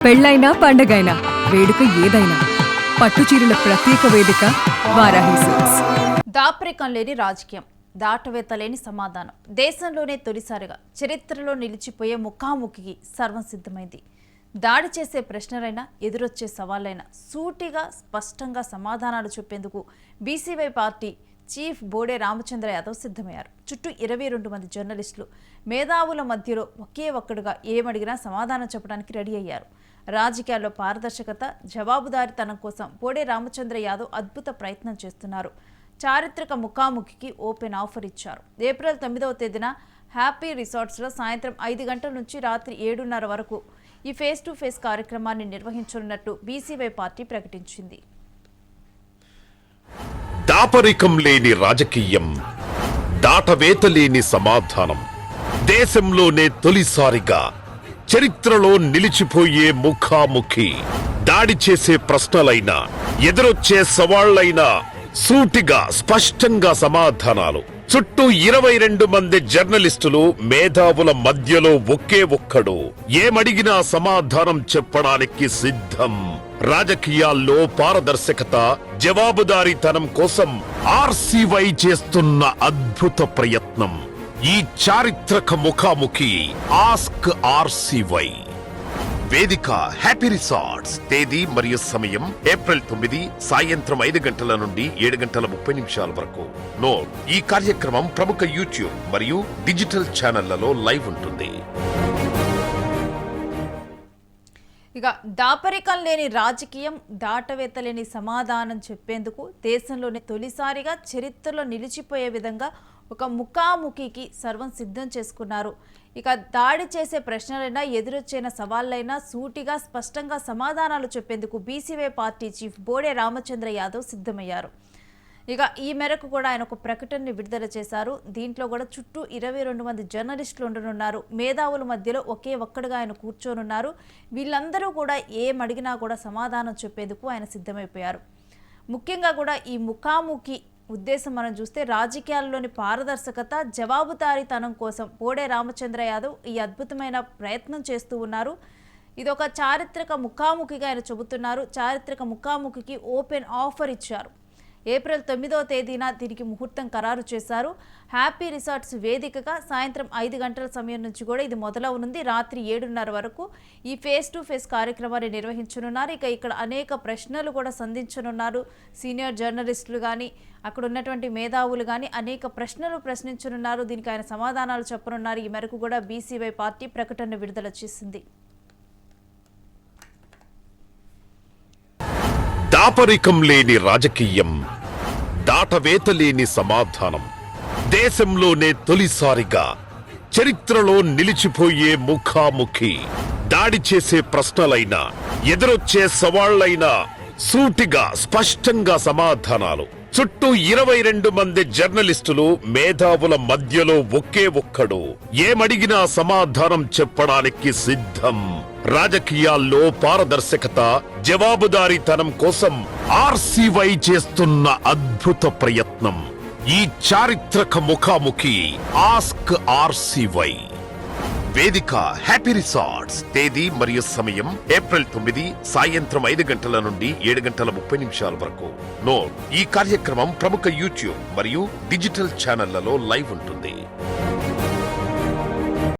పెళ్ళైనా పండగైనా వేడుక ఏదైనా పట్టుచీరల ప్రత్యేక వేదిక వారాహి సిల్క్స్. దాపరికం లేని రాజకీయం, దాటవేత లేని సమాధానం. దేశంలోనే తొలిసారిగా చరిత్రలో నిలిచిపోయే ముఖాముఖికి సర్వం సిద్ధమైంది. దాడి చేసే ప్రశ్నలైనా ఎదురొచ్చే సవాళ్లైనా సూటిగా స్పష్టంగా సమాధానాలు చెప్పేందుకు BCY party chief Bode Ramachandra Yadav సిద్ధమయ్యారు. చుట్టూ 22 మంది జర్నలిస్టులు మేధావుల మధ్యలో ఒకే ఒక్కడుగా ఏమడిగినా సమాధానం చెప్పడానికి రెడీ అయ్యారు. రాజకీయాల్లో పారదర్శకత, జవాబుదారీతనం కోసం బోడే రామచంద్ర యాదవ్ అద్భుత ప్రయత్నం చేస్తున్నారు. చారిత్రక ముఖాముఖికి ఓపెన్ ఆఫర్ ఇచ్చారు. ఏప్రిల్ 9వ తేదీన హ్యాపీ రిసార్ట్స్లో సాయంత్రం 5 గంటల నుంచి రాత్రి 7:30 వరకు ఈ ఫేస్ టు ఫేస్ కార్యక్రమాన్ని నిర్వహించనున్నట్టు బీసీవై పార్టీ ప్రకటించింది. దాపరికం లేని రాజకీయం, దాటవేత లేని సమాధానం. దేశంలోనే తొలిసారిగా చరిత్రలో నిలిచిపోయే ముఖాముఖి. దాడి చేసే ప్రశ్నలైనా ఎదురొచ్చే సవాళ్లైనా సూటిగా స్పష్టంగా సమాధానాలు. చుట్టూ 22 మంది జర్నలిస్టులు మేధావుల మధ్యలో ఒకే ఒక్కడు ఏమడిగినా సమాధానం చెప్పడానికి సిద్ధం. రాజకీయాల్లో పారదర్శకత, జవాబుదారీతనం కోసం ఆర్సీవై చేస్తున్న అద్భుత ప్రయత్నం. ఈ చారిత్రక ముఖాముఖి ఆస్క్ ఆర్సీవై. వేదిక హ్యాపీ రిసార్ట్స్. తేదీ మరియు సమయం ఏప్రిల్ 9 సాయంత్రం 5 గంటల నుండి 7:30 వరకు. నోట్: ఈ కార్యక్రమం ప్రముఖ యూట్యూబ్ మరియు డిజిటల్ ఛానళ్లలో లైవ్ ఉంటుంది. ఇక దాపరికం లేని రాజకీయం, దాటవేత లేని సమాధానం చెప్పేందుకు దేశంలోనే తొలిసారిగా చరిత్రలో నిలిచిపోయే విధంగా ఒక ముఖాముఖికి సర్వం సిద్ధం చేసుకున్నారు. ఇక దాడి చేసే ప్రశ్నలైనా ఎదురొచ్చిన సవాళ్లైనా సూటిగా స్పష్టంగా సమాధానాలు చెప్పేందుకు BCY party chief Bode Ramachandra Yadav సిద్ధమయ్యారు. ఇక ఈ మేరకు కూడా ఆయన ఒక ప్రకటనని విడుదల చేశారు. దీంట్లో కూడా చుట్టూ 22 మంది జర్నలిస్టులు ఉండనున్నారు. మేధావుల మధ్యలో ఒకే ఒక్కడుగా ఆయన కూర్చోనున్నారు. వీళ్ళందరూ కూడా ఏమడిగినా కూడా సమాధానం చెప్పేందుకు ఆయన సిద్ధమైపోయారు. ముఖ్యంగా కూడా ఈ ముఖాముఖి ఉద్దేశం మనం చూస్తే రాజకీయాల్లోని పారదర్శకత, జవాబుదారీతనం కోసం బోడే రామచంద్ర యాదవ్ ఈ అద్భుతమైన ప్రయత్నం చేస్తూ ఉన్నారు. ఇది ఒక చారిత్రక ముఖాముఖిగా ఆయన చెబుతున్నారు. చారిత్రక ముఖాముఖికి ఓపెన్ ఆఫర్ ఇచ్చారు. ఏప్రిల్ 9వ తేదీన దీనికి ముహూర్తం ఖరారు చేశారు. హ్యాపీ రిసార్ట్స్ వేదికగా సాయంత్రం 5 గంటల సమయం నుంచి కూడా ఇది మొదలవనుంది. రాత్రి 7:30 వరకు ఈ ఫేస్ టు ఫేస్ కార్యక్రమాన్ని నిర్వహించనున్నారు. ఇక ఇక్కడ అనేక ప్రశ్నలు కూడా సంధించనున్నారు. సీనియర్ జర్నలిస్టులు కానీ, అక్కడ ఉన్నటువంటి మేధావులు కానీ అనేక ప్రశ్నలు ప్రశ్నించనున్నారు. దీనికి ఆయన సమాధానాలు చెప్పనున్నారు. ఈ మేరకు కూడా బీసీవై పార్టీ ప్రకటన విడుదల చేసింది. దాపరికం లేని రాజకీయం, దాటవేత లేని సమాధానం. దేశంలోనే తొలిసారిగా చరిత్రలో నిలిచిపోయే ముఖాముఖి. దాడి చేసే ప్రశ్నలైనా ఎదురొచ్చే సవాళ్లైనా సూటిగా స్పష్టంగా సమాధానాలు. చుట్టూ 22 మంది జర్నలిస్టులు మేధావుల మధ్యలో ఒకే ఒక్కడు ఏమడిగినా సమాధానం చెప్పడానికి సిద్ధం. రాజకీయాల్లో పారదర్శకత, జవాబుదారీతనం కోసం ఆర్సీవై చేస్తున్న అద్భుత ప్రయత్నం. ఈ చారిత్రక ముఖాముఖి ఆస్క్ ఆర్సీవై. వేదిక హ్యాపీ రిసార్ట్స్. తేదీ మరియు సమయం ఏప్రిల్ 9 సాయంత్రం 5 గంటల నుండి 7:30 వరకు. నోట్: ఈ కార్యక్రమం ప్రముఖ యూట్యూబ్ మరియు డిజిటల్ ఛానళ్లలో లైవ్ ఉంటుంది.